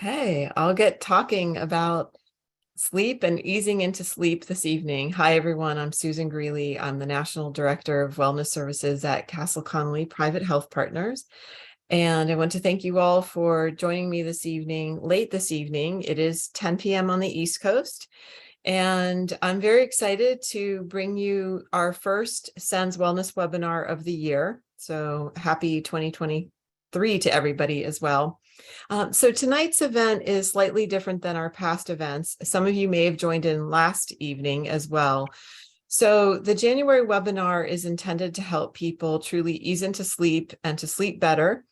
Okay, I'll get talking about sleep and easing into sleep this evening. Hi, everyone. I'm Susan Greeley. I'm the National Director of Wellness Services at Castle Connolly Private Health Partners. And I want to thank you all for joining me this evening, late this evening. It is 10 p.m. on the East Coast. And I'm very excited to bring you our first SENS Wellness webinar of the year. So happy 2023 to everybody as well. So tonight's event is slightly different than our past events. Some of you may have joined in last evening as well. So the January webinar is intended to help people truly ease into sleep and to sleep better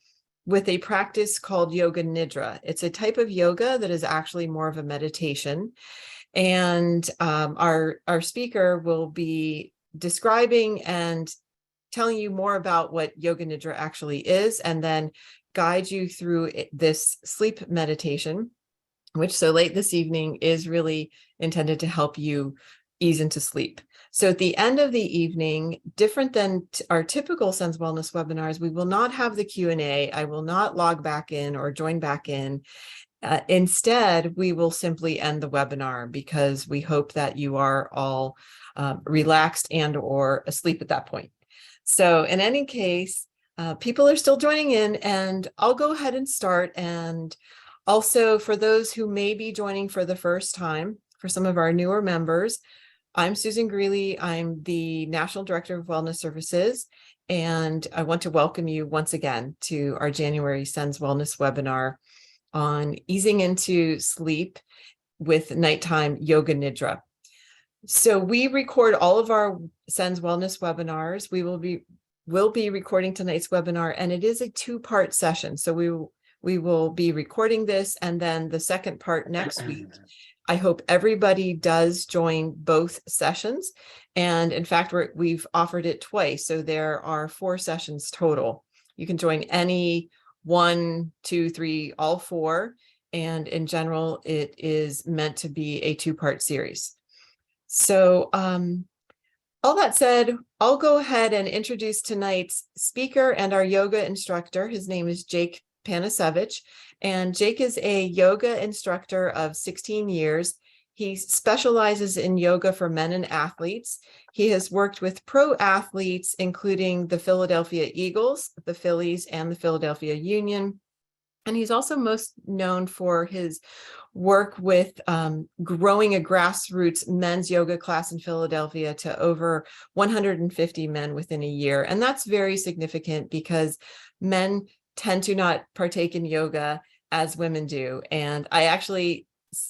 with a practice called Yoga Nidra. It's a type of yoga that is actually more of a meditation. And our speaker will be describing and telling you more about what Yoga Nidra actually is, and then guide you through this sleep meditation, which so late this evening is really intended to help you ease into sleep. So at the end of the evening, different than our typical SENS Wellness webinars, we will not have the Q&A. I will not log back in or join back in. Instead, we will simply end the webinar because we hope that you are all relaxed and or asleep at that point. So in any case, people are still joining in, and I'll go ahead and start. And also for those who may be joining for the first time, for some of our newer members, I'm Susan Greeley. I'm the National Director of Wellness Services, and I want to welcome you once again to our January SENS Wellness webinar on easing into sleep with nighttime Yoga Nidra. So we record all of our SENS Wellness webinars. We will be recording tonight's webinar, and it is a two-part session. So we will be recording this, and then the second part next week. I hope everybody does join both sessions. And in fact, we've offered it twice. So there are 4 sessions total. You can join any 1, 2, 3, all 4. And in general, it is meant to be a 2-part series. So all that said, I'll go ahead and introduce tonight's speaker and our yoga instructor. His name is Jake Panasevich, and Jake is a yoga instructor of 16 years. He specializes in yoga for men and athletes. He has worked with pro athletes, including the Philadelphia Eagles, the Phillies, and the Philadelphia Union. And he's also most known for his work with growing a grassroots men's yoga class in Philadelphia to over 150 men within a year. And that's very significant because men tend to not partake in yoga as women do. And I actually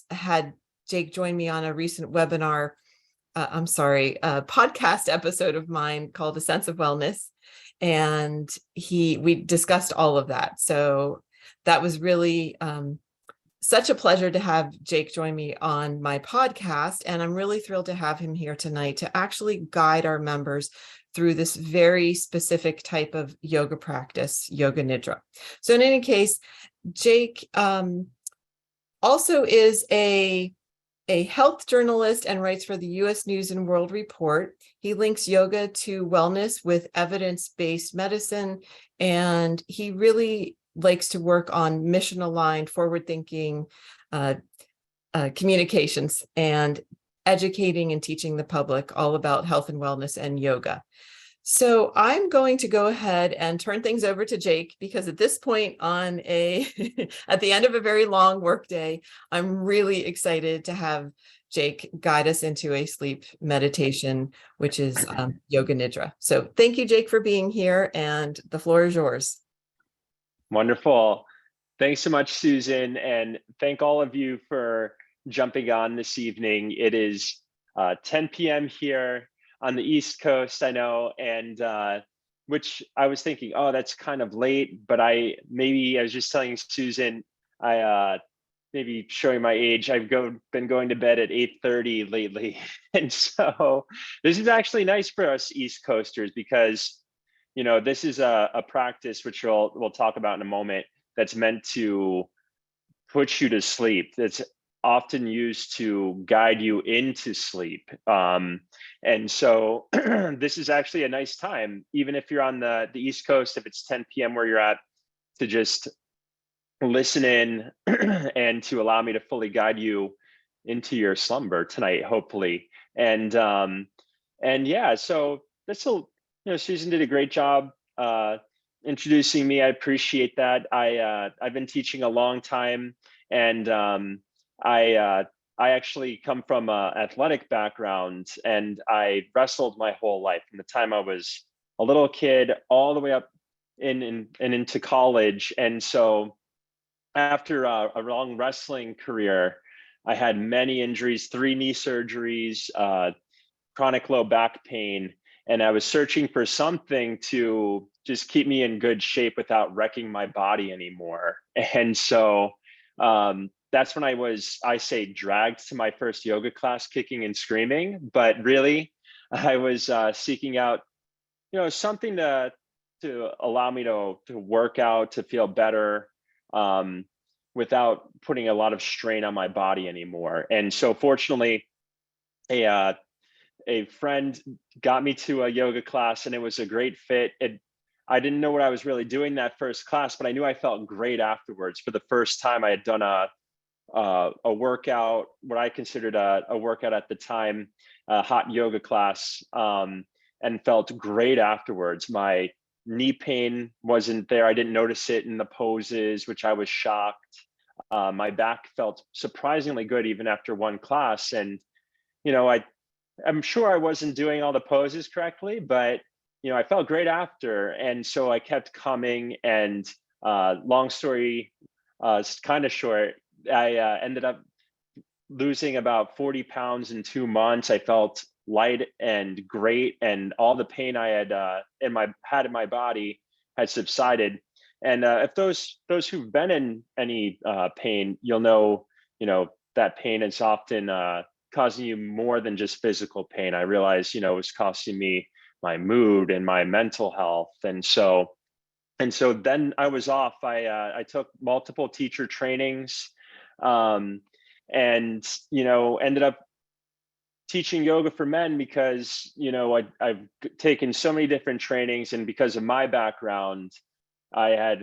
had Jake join me on a recent webinar, a podcast episode of mine called A Sense of Wellness. And we discussed all of that. So that was really such a pleasure to have Jake join me on my podcast. And I'm really thrilled to have him here tonight to actually guide our members through this very specific type of yoga practice, Yoga Nidra. So in any case, Jake also is a health journalist and writes for the U.S. News and World Report. He links yoga to wellness with evidence-based medicine, and he really likes to work on mission-aligned, forward-thinking communications and educating and teaching the public all about health and wellness and yoga. So I'm going to go ahead and turn things over to Jake, because at this point at the end of a very long workday, I'm really excited to have Jake guide us into a sleep meditation, which is Yoga Nidra. So thank you, Jake, for being here, and the floor is yours. Wonderful. Thanks so much, Susan, and thank all of you for jumping on this evening. It is 10 p.m. here on the East Coast, I know, and which I was thinking, oh, that's kind of late, but I was just telling Susan, maybe showing my age, I've been going to bed at 8:30 lately. And so this is actually nice for us East Coasters, because this is a practice which we'll talk about in a moment, that's meant to put you to sleep. That's often used to guide you into sleep. And so this is actually a nice time, even if you're on the East Coast, if it's 10 p.m. where you're at, to just listen in and to allow me to fully guide you into your slumber tonight, hopefully. And yeah, so this will, Susan did a great job introducing me. I appreciate that. I've been teaching a long time, and I I actually come from an athletic background, and I wrestled my whole life from the time I was a little kid all the way up and into college. And so after a long wrestling career, I had many injuries, 3 knee surgeries, chronic low back pain, and I was searching for something to just keep me in good shape without wrecking my body anymore. And so that's when I say, dragged to my first yoga class, kicking and screaming. But really, I was seeking out, something to allow me to work out, to feel better, um, without putting a lot of strain on my body anymore. And so, fortunately, a a friend got me to a yoga class, and it was a great fit. I didn't know what I was really doing that first class, but I knew I felt great afterwards. For the first time, I had done a workout, what I considered a workout at the time, a hot yoga class, and felt great afterwards. My knee pain wasn't there. I didn't notice it in the poses, which I was shocked. My back felt surprisingly good even after one class. And, I'm sure I wasn't doing all the poses correctly, but, I felt great after. And so I kept coming, and long story kind of short, I ended up losing about 40 pounds in 2 months. I felt light and great, and all the pain I had had in my body had subsided. And if those who've been in any pain, you'll know, that pain is often causing you more than just physical pain. I realized, it was costing me my mood and my mental health. And so then I was off. I took multiple teacher trainings, um, and ended up teaching yoga for men because I've taken so many different trainings, and because of my background, I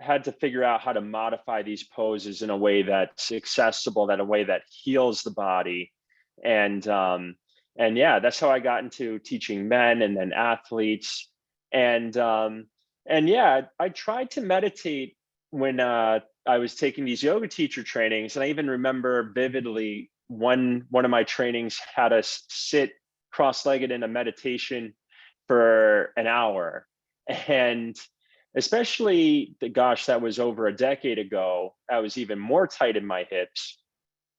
had to figure out how to modify these poses in a way that's accessible, that a way that heals the body, and yeah, that's how I got into teaching men and then athletes, and yeah, I tried to meditate when I was taking these yoga teacher trainings, and I even remember vividly one of my trainings had us sit cross-legged in a meditation for an hour, and especially gosh, that was over a decade ago. I was even more tight in my hips.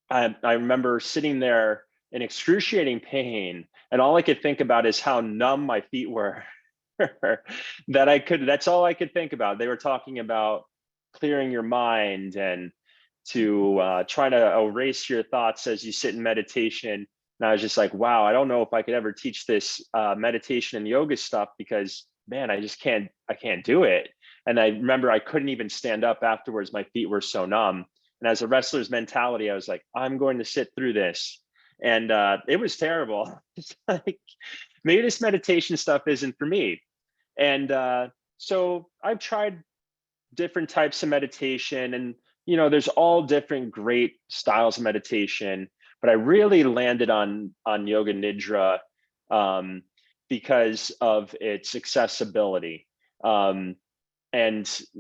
I remember sitting there in excruciating pain, and all I could think about is how numb my feet were. That's all I could think about. They were talking about clearing your mind and to try to erase your thoughts as you sit in meditation. And I was just like, wow, I don't know if I could ever teach this meditation and yoga stuff, because man, I can't do it. And I remember I couldn't even stand up afterwards. My feet were so numb. And as a wrestler's mentality, I was like, I'm going to sit through this. And it was terrible. It's like, maybe this meditation stuff isn't for me. And so I've tried different types of meditation, and there's all different great styles of meditation, but I really landed on yoga nidra, um, because of its accessibility, and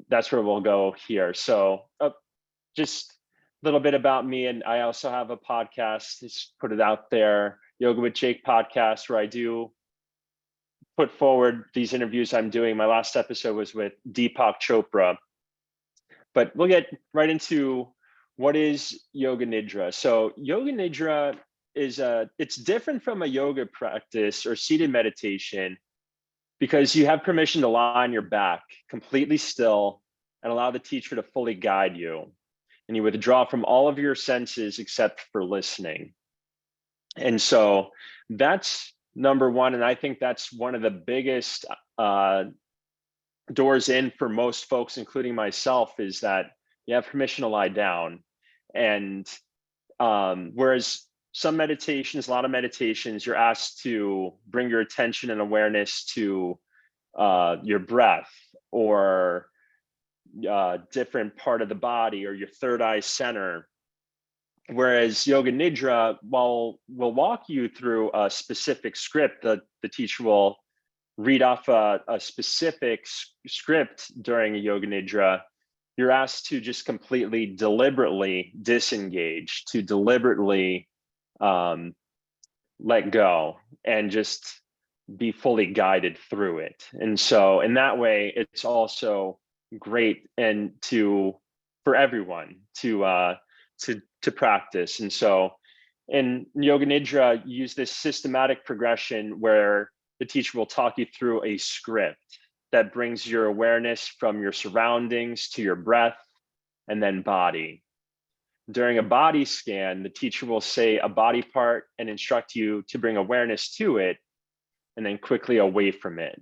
that's where we'll go here. So just a little bit about me, and I also have a podcast. Just put it out there, Yoga with Jake podcast, where I do put forward these interviews I'm doing. My last episode was with Deepak Chopra. But we'll get right into what is yoga nidra. So yoga nidra it's different from a yoga practice or seated meditation, because you have permission to lie on your back completely still and allow the teacher to fully guide you. And you withdraw from all of your senses except for listening. And so that's number one. And I think that's one of the biggest doors in for most folks, including myself, is that you have permission to lie down. And whereas some meditations, a lot of meditations, you're asked to bring your attention and awareness to your breath, or different part of the body or your third eye center. Whereas Yoga Nidra, while we'll walk you through a specific script, the teacher will read off a specific script during a Yoga Nidra. You're asked to just completely deliberately disengage, to deliberately let go and just be fully guided through it. And so in that way, it's also great and for everyone to practice. And so in Yoga Nidra, you use this systematic progression where the teacher will talk you through a script that brings your awareness from your surroundings to your breath and then body. During a body scan, the teacher will say a body part and instruct you to bring awareness to it and then quickly away from it.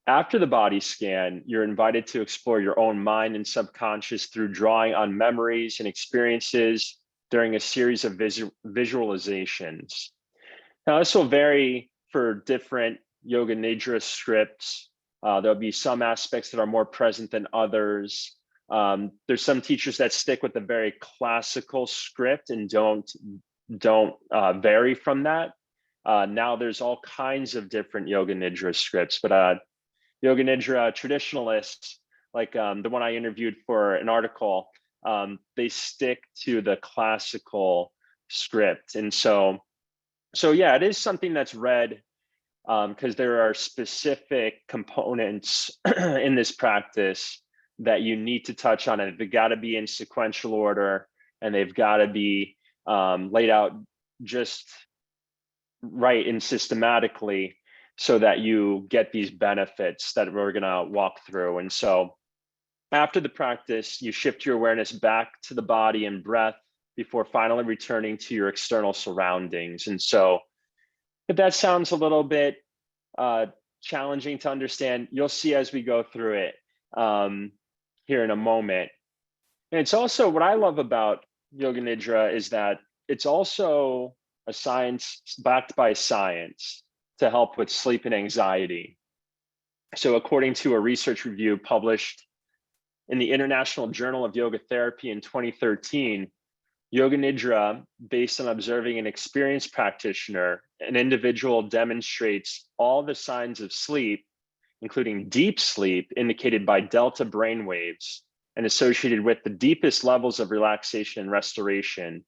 After the body scan, you're invited to explore your own mind and subconscious through drawing on memories and experiences during a series of visualizations. Now, this will vary for different Yoga Nidra scripts. There'll be some aspects that are more present than others. There's some teachers that stick with a very classical script and don't vary from that. Now there's all kinds of different Yoga Nidra scripts, but Yoga Nidra traditionalists, like the one I interviewed for an article, they stick to the classical script. And so yeah, it is something that's read because there are specific components in this practice that you need to touch on, and they've got to be in sequential order, and they've got to be laid out just right and systematically so that you get these benefits that we're going to walk through. And so after the practice, you shift your awareness back to the body and breath before finally returning to your external surroundings. And so if that sounds a little bit challenging to understand, you'll see as we go through it here in a moment. And it's also, what I love about Yoga Nidra is that it's also a science backed by science to help with sleep and anxiety. So according to a research review published in the International Journal of Yoga Therapy in 2013, Yoga Nidra, based on observing an experienced practitioner, an individual demonstrates all the signs of sleep, including deep sleep indicated by delta brain waves and associated with the deepest levels of relaxation and restoration,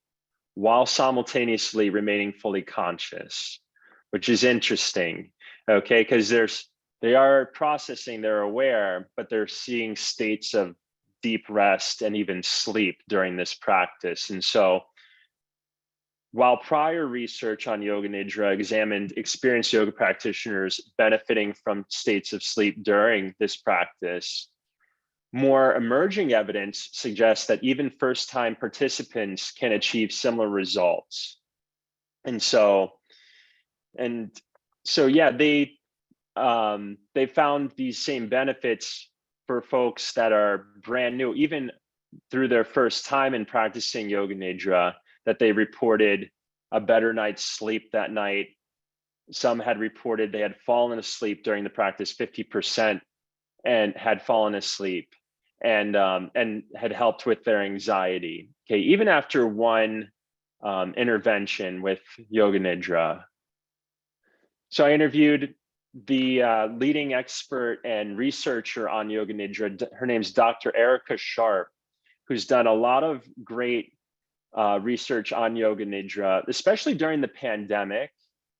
while simultaneously remaining fully conscious, which is interesting, okay? Because they are processing, they're aware, but they're seeing states of deep rest and even sleep during this practice. And so while prior research on Yoga Nidra examined experienced yoga practitioners benefiting from states of sleep during this practice, more emerging evidence suggests that even first-time participants can achieve similar results. And so yeah, they found these same benefits for folks that are brand new, even through their first time in practicing Yoga Nidra, that they reported a better night's sleep that night. Some had reported they had fallen asleep during the practice, 50%, and had fallen asleep and had helped with their anxiety. Okay, even after one intervention with Yoga Nidra. So I interviewed the leading expert and researcher on Yoga Nidra. Her name's Dr. Erica Sharp, who's done a lot of great research on Yoga Nidra, especially during the pandemic.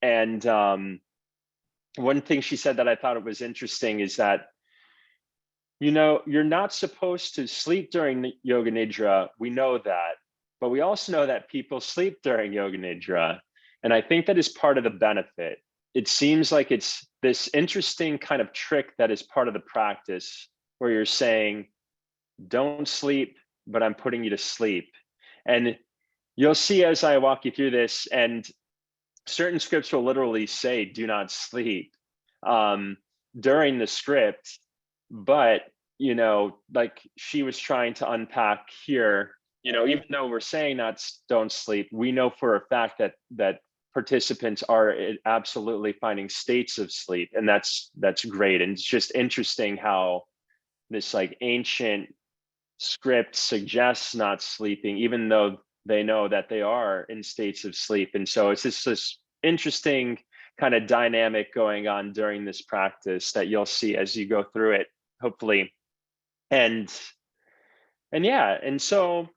And one thing she said that I thought it was interesting is that, you know, you're not supposed to sleep during Yoga Nidra. We know that, but we also know that people sleep during Yoga Nidra. And I think that is part of the benefit. It seems like it's this interesting kind of trick that is part of the practice where you're saying, don't sleep, but I'm putting you to sleep. And you'll see as I walk you through this, and certain scripts will literally say, do not sleep during the script. But, you know, like she was trying to unpack here, you know, even though we're saying not don't sleep, we know for a fact that participants are absolutely finding states of sleep, and that's great. And it's just interesting how this like ancient script suggests not sleeping, even though they know that they are in states of sleep. And so it's just this interesting kind of dynamic going on during this practice that you'll see as you go through it, hopefully. And yeah, and so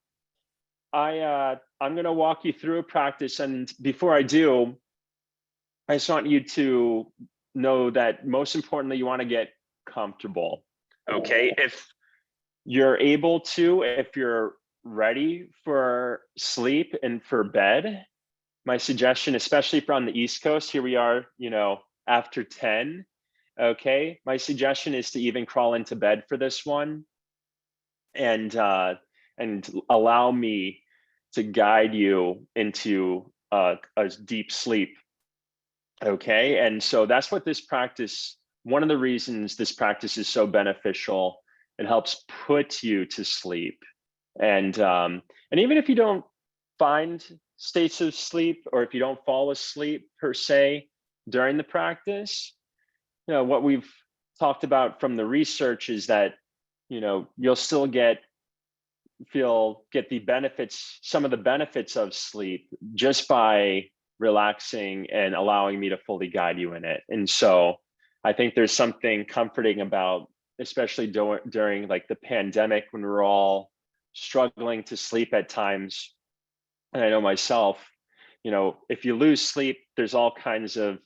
I'm going to walk you through a practice. And before I do, I just want you to know that most importantly, you want to get comfortable. Okay. If you're able to, if you're ready for sleep and for bed, my suggestion, especially if you're on the East Coast, here we are, after 10. Okay. My suggestion is to even crawl into bed for this one and allow me to guide you into a deep sleep. Okay. And so that's what this practice, one of the reasons this practice is so beneficial. It helps put you to sleep. And even if you don't find states of sleep, or if you don't fall asleep per se during the practice, what we've talked about from the research is that, you'll still get the benefits, some of the benefits of sleep just by relaxing and allowing me to fully guide you in it. And so I think there's something comforting about, especially during like the pandemic, when we're all struggling to sleep at times. And I know myself, if you lose sleep, there's all kinds of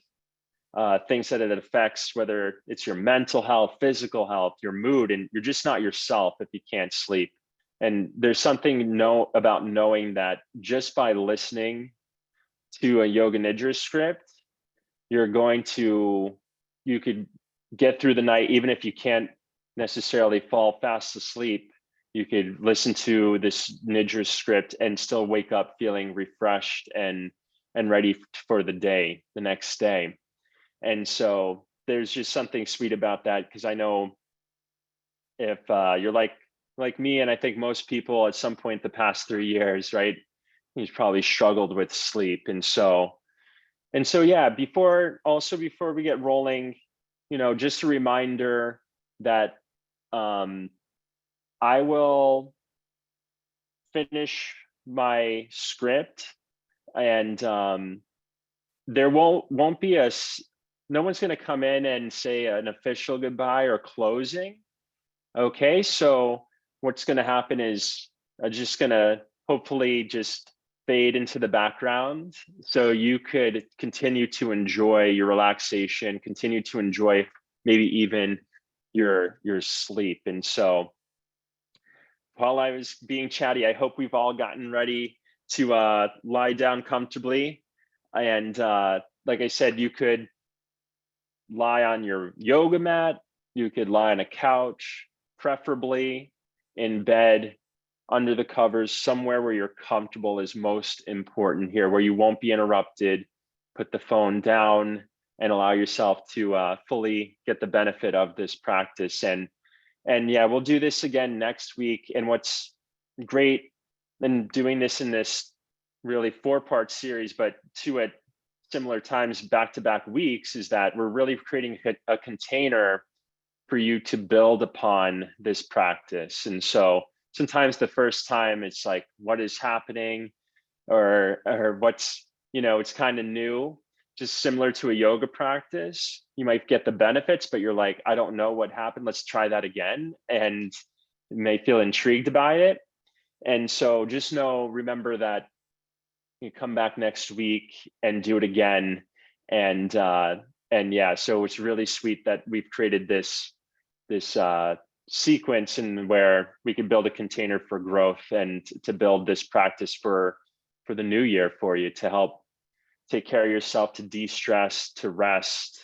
things that it affects, whether it's your mental health, physical health, your mood, and you're just not yourself if you can't sleep. And there's something about knowing that just by listening to a yoga nidra script, you could get through the night, even if you can't necessarily fall fast asleep. You could listen to this nidra script and still wake up feeling refreshed and ready for the next day. And so there's just something sweet about that, because I know if you're like me, and I think most people at some point the past 3 years, right, he's probably struggled with sleep. And so yeah, before we get rolling, just a reminder that I will finish my script, and there won't be no one's going to come in and say an official goodbye or closing. Okay, so what's going to happen is I'm just going to hopefully just fade into the background so you could continue to enjoy your relaxation, continue to enjoy maybe even your sleep. And so while I was being chatty, I hope we've all gotten ready to lie down comfortably. And like I said, you could lie on your yoga mat, you could lie on a couch, preferably in bed, under the covers, somewhere where you're comfortable is most important here, where you won't be interrupted. Put the phone down and allow yourself to fully get the benefit of this practice. And yeah, we'll do this again next week. And what's great in doing this in this really 4-part series, but 2 at similar times, back-to-back weeks, is that we're really creating a container for you to build upon this practice. And so sometimes the first time it's like, what is happening, or what's, it's kind of new, just similar to a yoga practice. You might get the benefits, but you're like, I don't know what happened. Let's try that again. And you may feel intrigued by it. And so just remember that you come back next week and do it again. And yeah, so it's really sweet that we've created this sequence, and where we can build a container for growth and to build this practice for the new year for you, to help take care of yourself, to de-stress, to rest,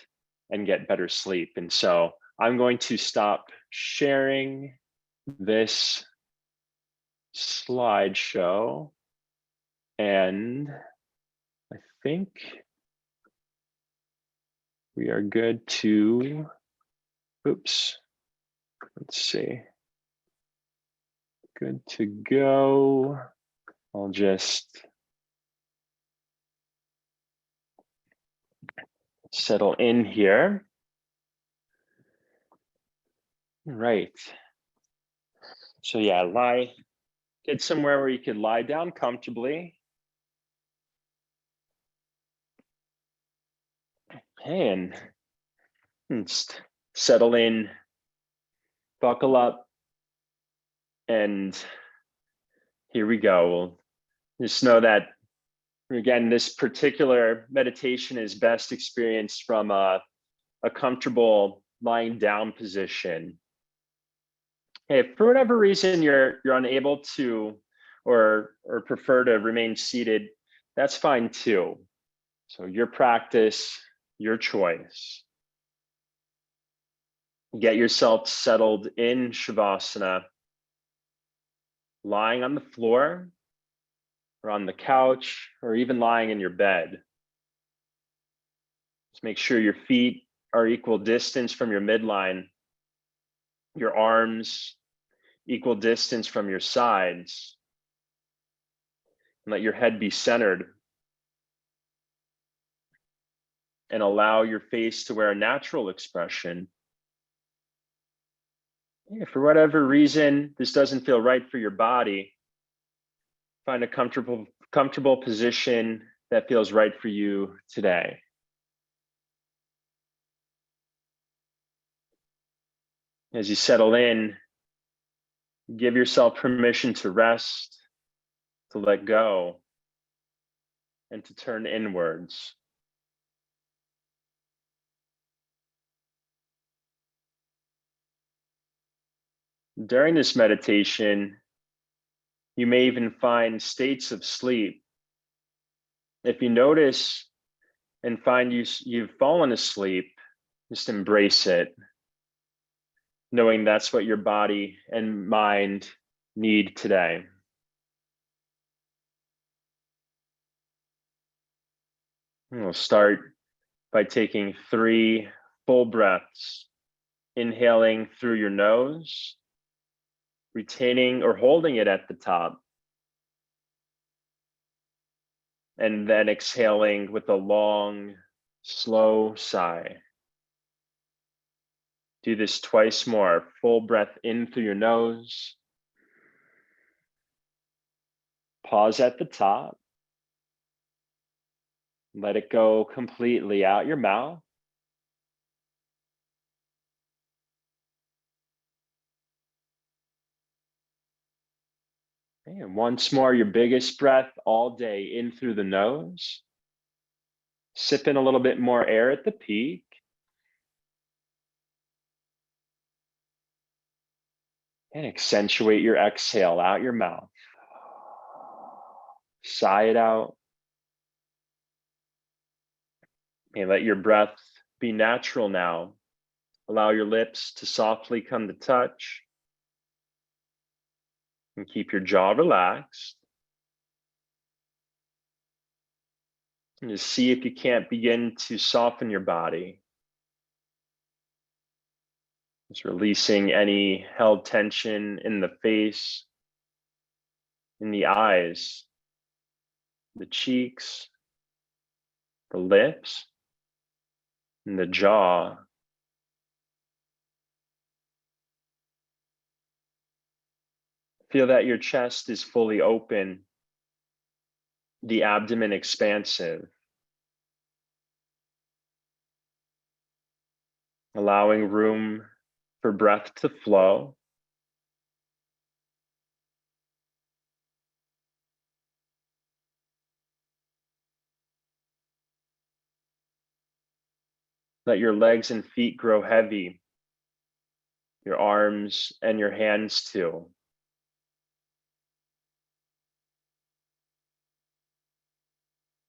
and get better sleep. And so I'm going to stop sharing this slideshow, and I think we are good to, oops, let's see, good to go. I'll just settle in here. Right. So yeah, get somewhere where you could lie down comfortably. Okay, and just settle in, buckle up, and here we go. We'll just know that, again, this particular meditation is best experienced from a comfortable lying down position. If for whatever reason you're unable to or prefer to remain seated, that's fine too. So your practice, your choice. Get yourself settled in Shavasana, lying on the floor or on the couch or even lying in your bed. Just make sure your feet are equal distance from your midline, your arms equal distance from your sides, and let your head be centered. And allow your face to wear a natural expression. If for whatever reason this doesn't feel right for your body, find a comfortable position that feels right for you today. As you settle in, give yourself permission to rest, to let go, and to turn inwards. During this meditation, you may even find states of sleep. If you notice and find you've fallen asleep, just embrace it, knowing that's what your body and mind need today. And we'll start by taking 3 full breaths, inhaling through your nose, retaining or holding it at the top, and then exhaling with a long, slow sigh. Do this twice more. Full breath in through your nose. Pause at the top. Let it go completely out your mouth. And once more, your biggest breath all day in through the nose. Sip in a little bit more air at the peak. And accentuate your exhale out your mouth. Sigh it out. And let your breath be natural now. Allow your lips to softly come to touch. And keep your jaw relaxed. And just see if you can't begin to soften your body. Just releasing any held tension in the face, in the eyes, the cheeks, the lips, and the jaw. Feel that your chest is fully open, the abdomen expansive, allowing room for breath to flow. Let your legs and feet grow heavy, your arms and your hands too.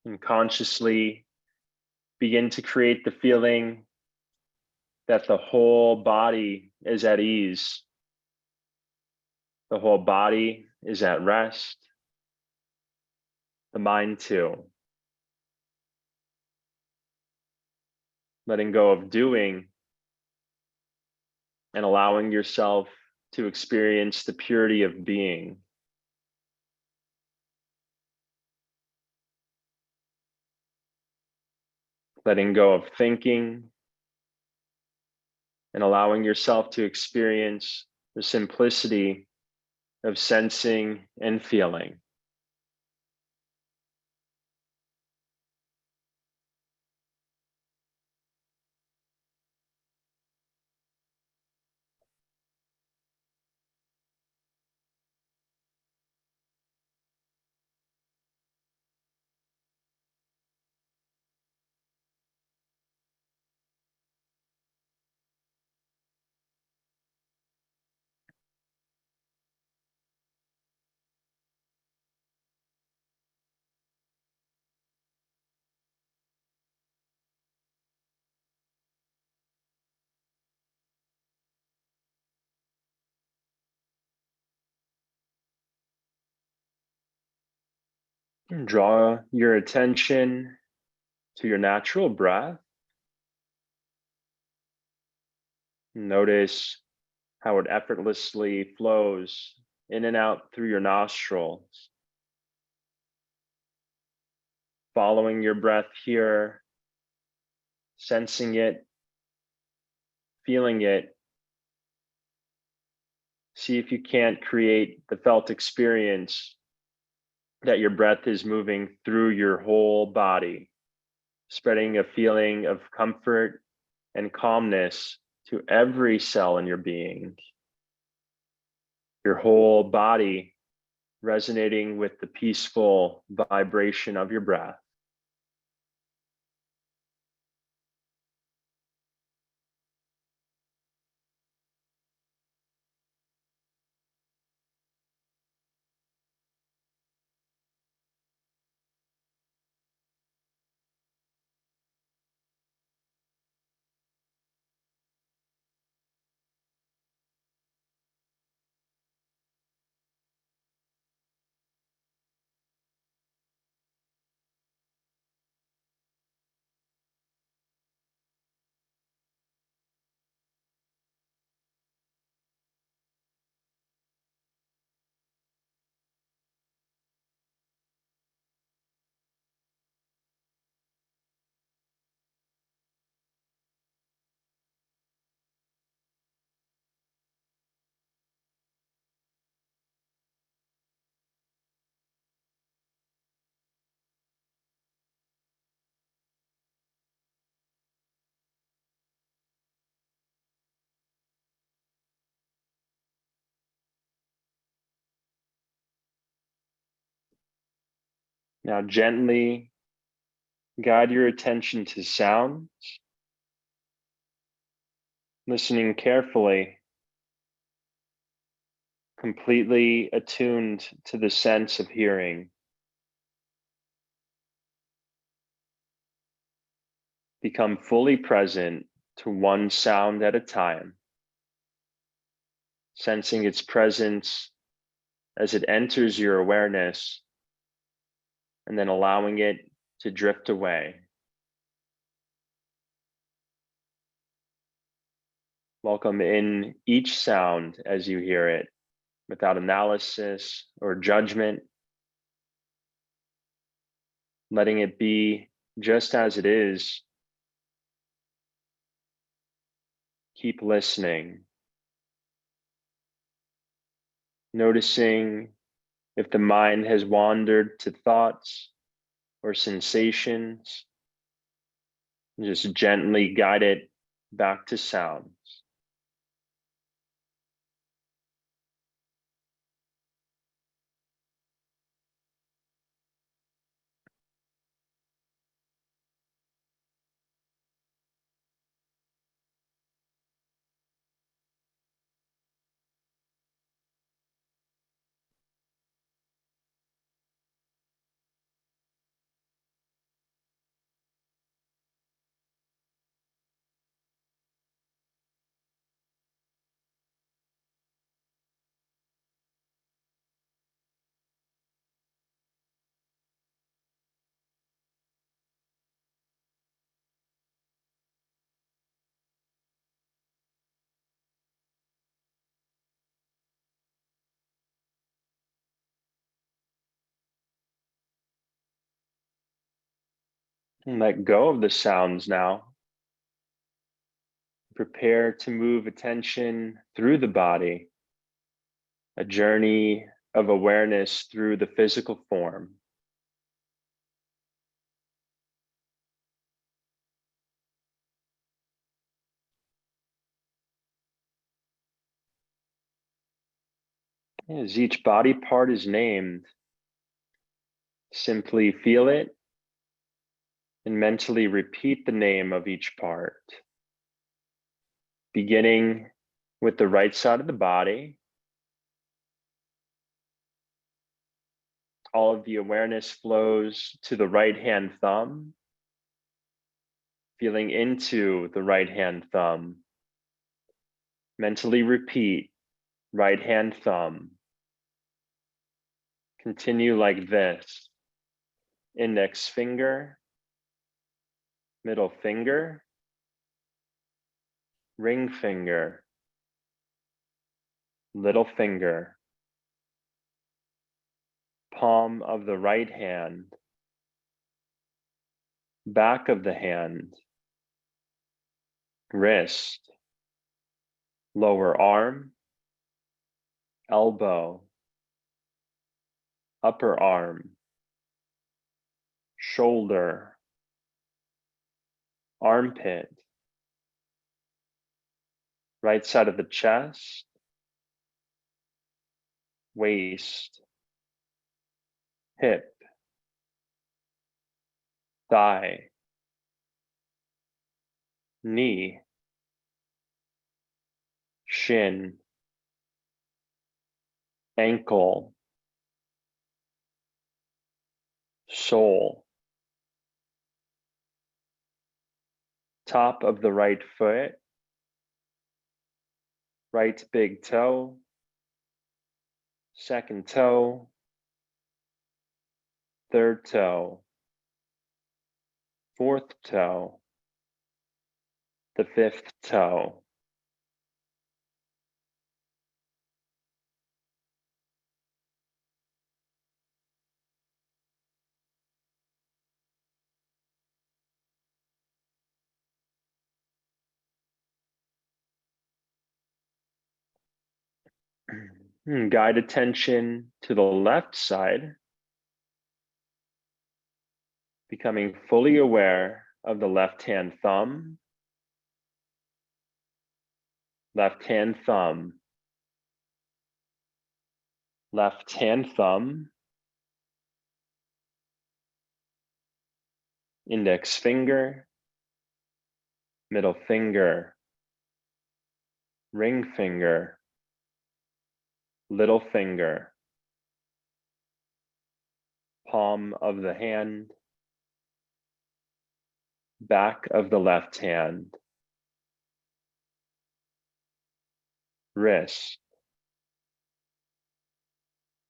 And consciously begin to create the feeling that the whole body is at ease. The whole body is at rest. The mind too. Letting go of doing and allowing yourself to experience the purity of being. Letting go of thinking and allowing yourself to experience the simplicity of sensing and feeling. Draw your attention to your natural breath. Notice how it effortlessly flows in and out through your nostrils. Following your breath here, sensing it, feeling it. See if you can't create the felt experience that your breath is moving through your whole body, spreading a feeling of comfort and calmness to every cell in your being. Your whole body resonating with the peaceful vibration of your breath. Now gently guide your attention to sound, listening carefully, completely attuned to the sense of hearing. Become fully present to one sound at a time, sensing its presence as it enters your awareness, and then allowing it to drift away. Welcome in each sound as you hear it, without analysis or judgment, letting it be just as it is. Keep listening, noticing if the mind has wandered to thoughts or sensations. Just gently guide it back to sound. And let go of the sounds now. Prepare to move attention through the body, a journey of awareness through the physical form. As each body part is named, simply feel it and mentally repeat the name of each part, beginning with the right side of the body. All of the awareness flows to the right hand thumb, feeling into the right hand thumb. Mentally repeat right hand thumb. Continue like this. Index finger, middle finger, ring finger, little finger, palm of the right hand, back of the hand, wrist, lower arm, elbow, upper arm, shoulder, armpit, right side of the chest, waist, hip, thigh, knee, shin, ankle, sole, top of the right foot, right big toe, second toe, third toe, fourth toe, the fifth toe. Guide attention to the left side, becoming fully aware of the left hand thumb, left hand thumb, left hand thumb, index finger, middle finger, ring finger, little finger, palm of the hand, back of the left hand, wrist,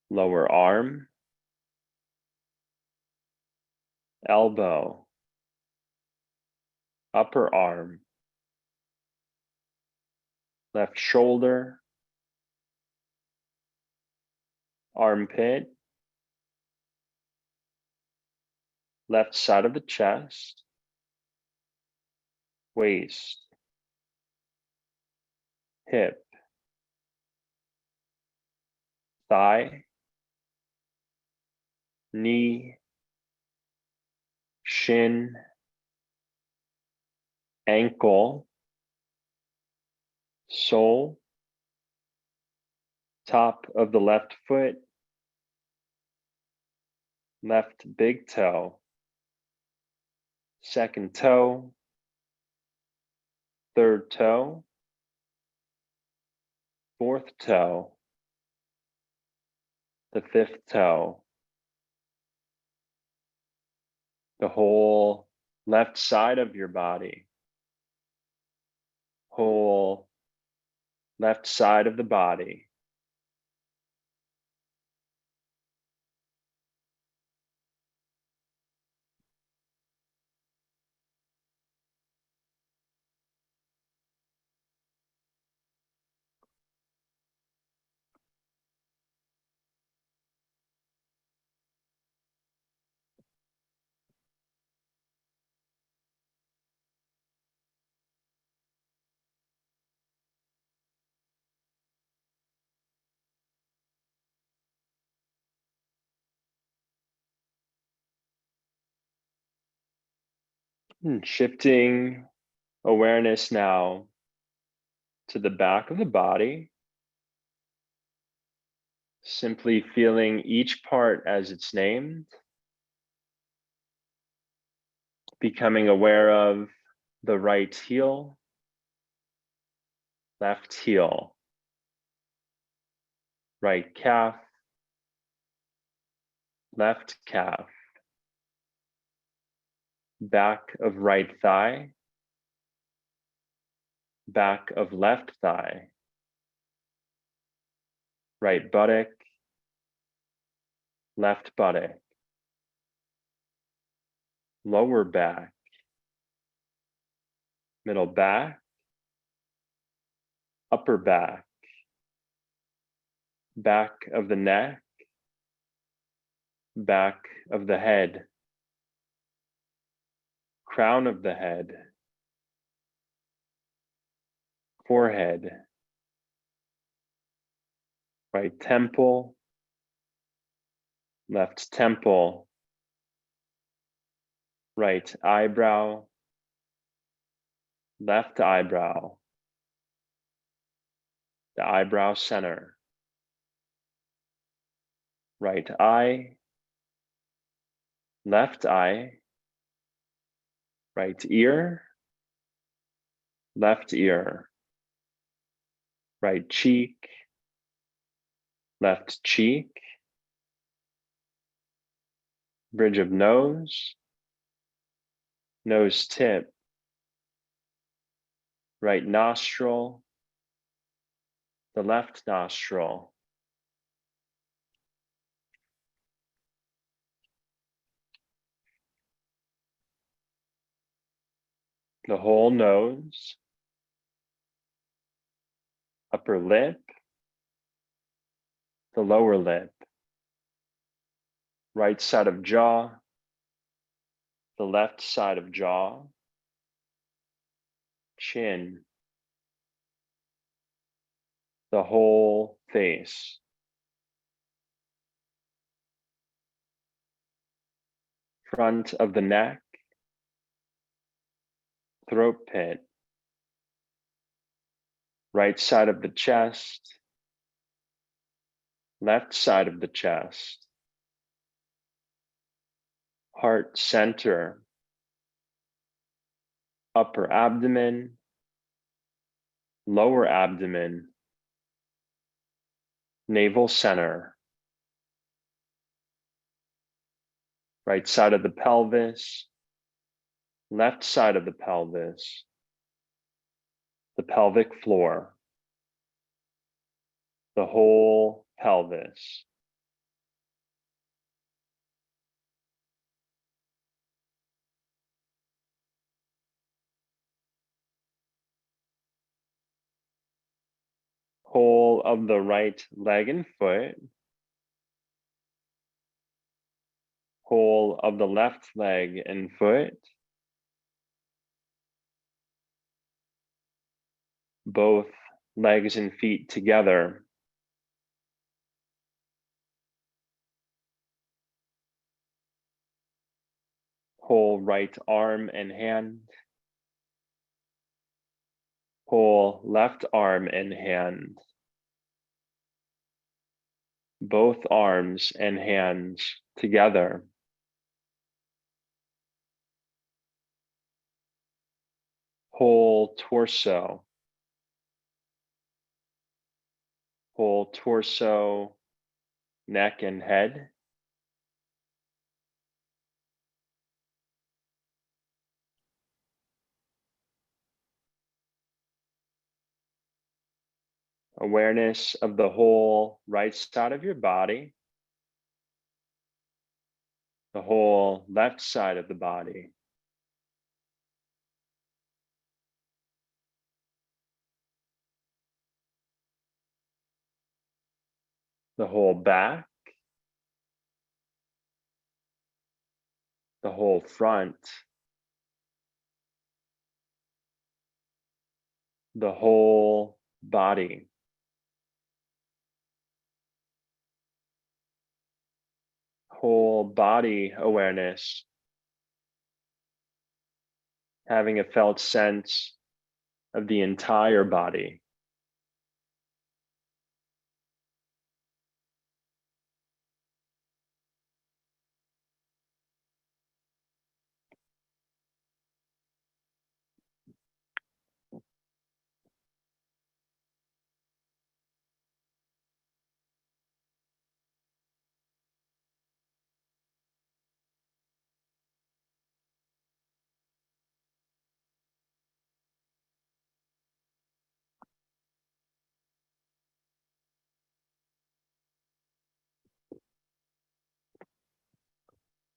lower arm, elbow, upper arm, left shoulder, armpit, left side of the chest, waist, hip, thigh, knee, shin, ankle, sole, top of the left foot, left big toe, second toe, third toe, fourth toe, the fifth toe, the whole left side of your body, whole left side of the body. And shifting awareness now to the back of the body, simply feeling each part as it's named, becoming aware of the right heel, left heel, right calf, left calf, back of right thigh, back of left thigh, right buttock, left buttock, lower back, middle back, upper back, back of the neck, back of the head, crown of the head, forehead, right temple, left temple, right eyebrow, left eyebrow, the eyebrow center, right eye, left eye, right ear, left ear, right cheek, left cheek, bridge of nose, nose tip, right nostril, the left nostril, the whole nose, upper lip, the lower lip, right side of jaw, the left side of jaw, chin, the whole face, front of the neck, throat pit, right side of the chest, left side of the chest, heart center, upper abdomen, lower abdomen, navel center, right side of the pelvis, left side of the pelvis, the pelvic floor, the whole pelvis, whole of the right leg and foot, whole of the left leg and foot, both legs and feet together, whole right arm and hand, whole left arm and hand, both arms and hands together, whole torso, neck and head, awareness of the whole right side of your body, the whole left side of the body, the whole back, the whole front, the whole body, whole body awareness having a felt sense of the entire body.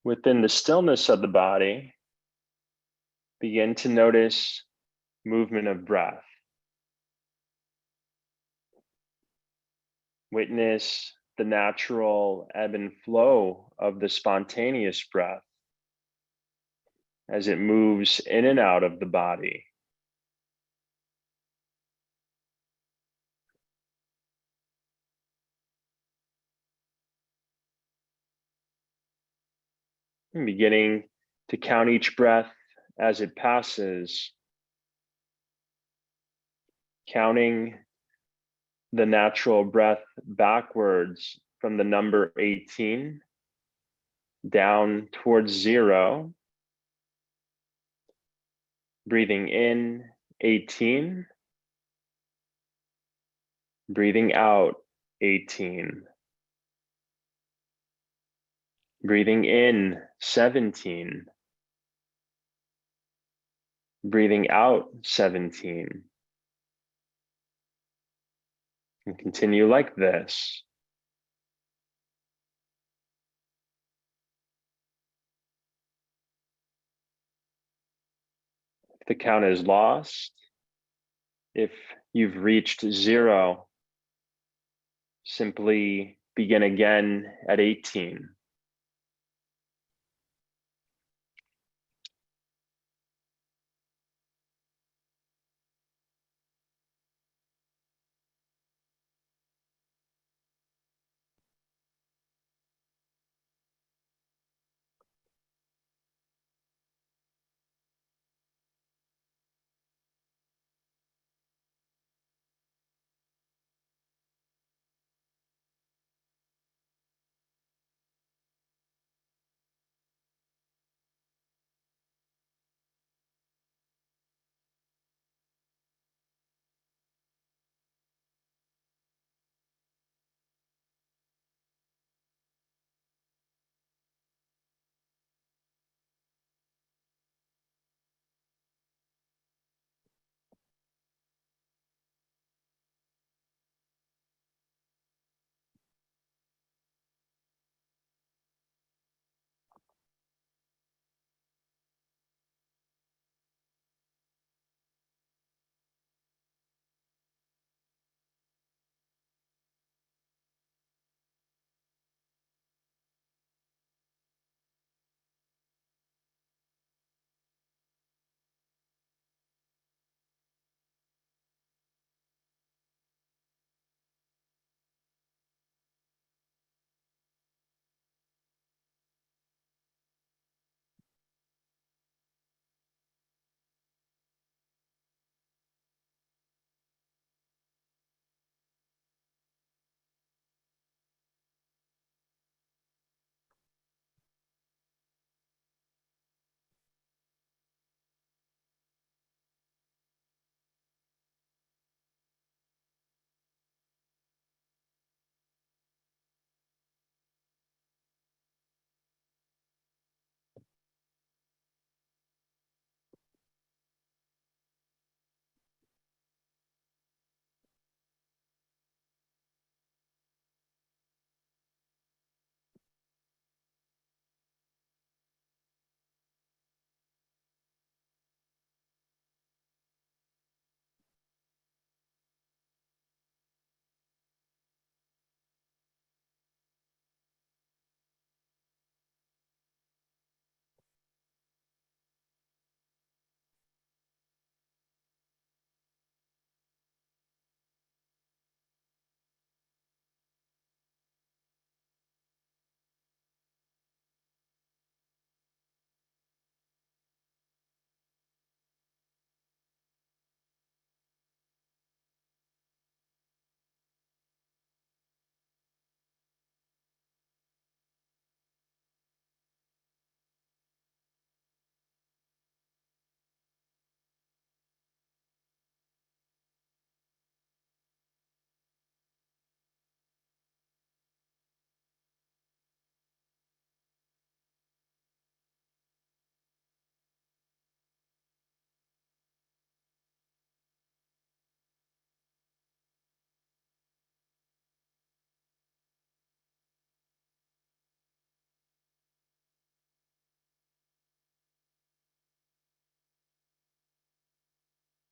Within the stillness of the body, begin to notice movement of breath. Witness the natural ebb and flow of the spontaneous breath as it moves in and out of the body. And beginning to count each breath as it passes, counting the natural breath backwards from the number 18 down towards 0, breathing in 18, breathing out 18, breathing in 17, breathing out 17, and continue like this. If the count is lost, if you've reached 0, simply begin again at 18.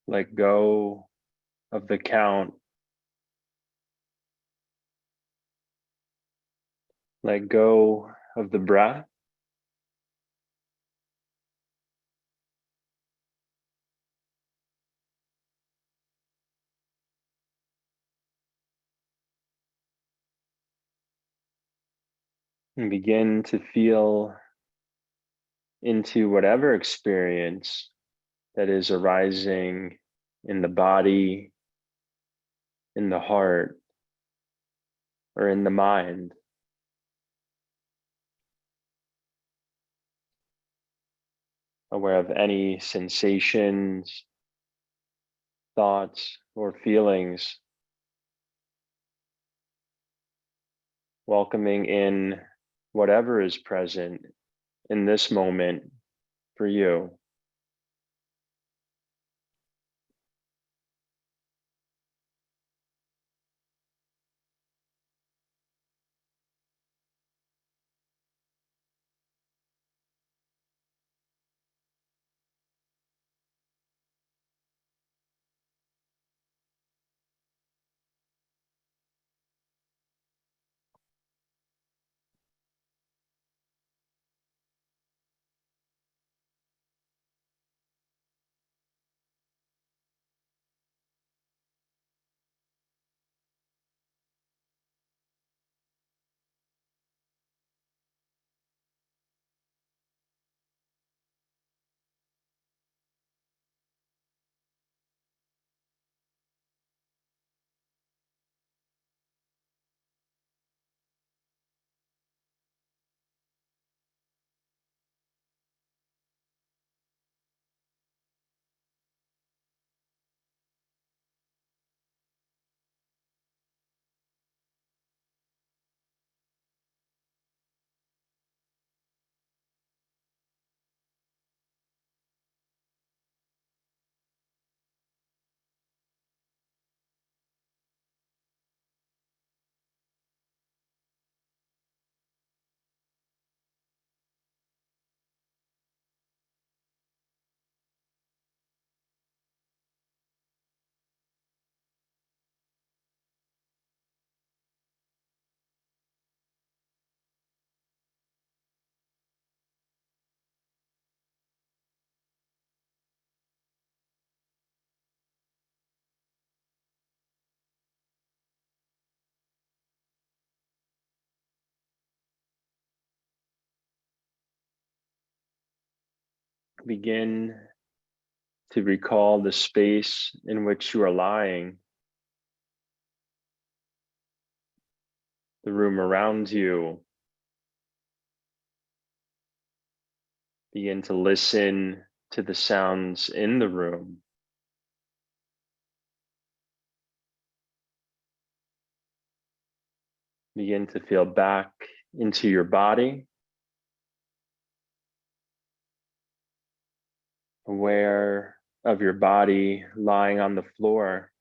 Let go of the count. Let go of the breath. And begin to feel into whatever experience that is arising in the body, in the heart, or in the mind. Aware of any sensations, thoughts, or feelings. Welcoming in whatever is present in this moment for you. Begin to recall the space in which you are lying, the room around you. Begin to listen to the sounds in the room. Begin to feel back into your body, aware of your body lying on the floor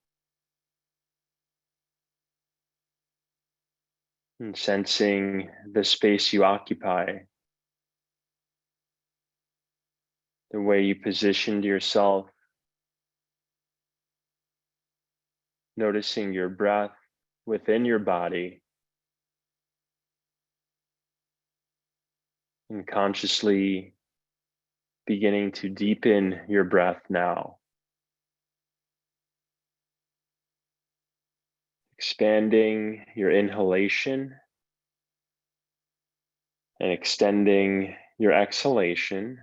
and sensing the space you occupy, the way you positioned yourself, noticing your breath within your body, and consciously beginning to deepen your breath now, expanding your inhalation and extending your exhalation.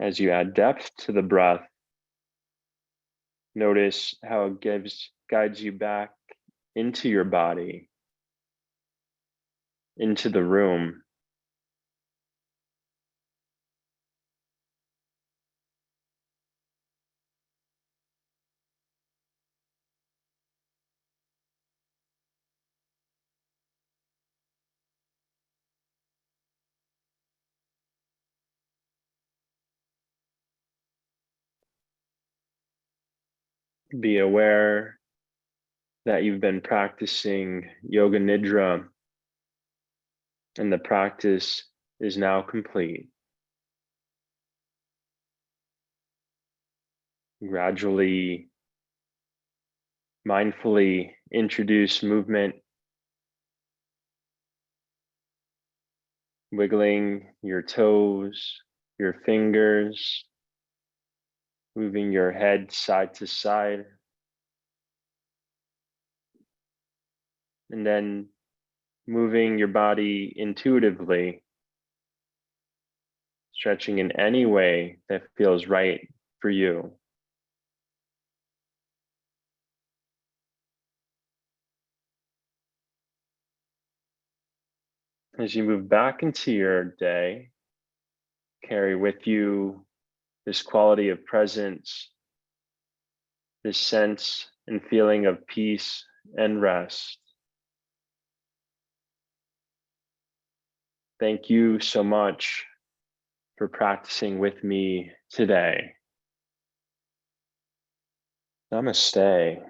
As you add depth to the breath, notice how it guides you back into your body, into the room. Be aware that you've been practicing Yoga Nidra, and the practice is now complete. Gradually, mindfully introduce movement, wiggling your toes, your fingers, moving your head side to side, and then moving your body intuitively, stretching in any way that feels right for you. As you move back into your day, carry with you this quality of presence, this sense and feeling of peace and rest. Thank you so much for practicing with me today. Namaste.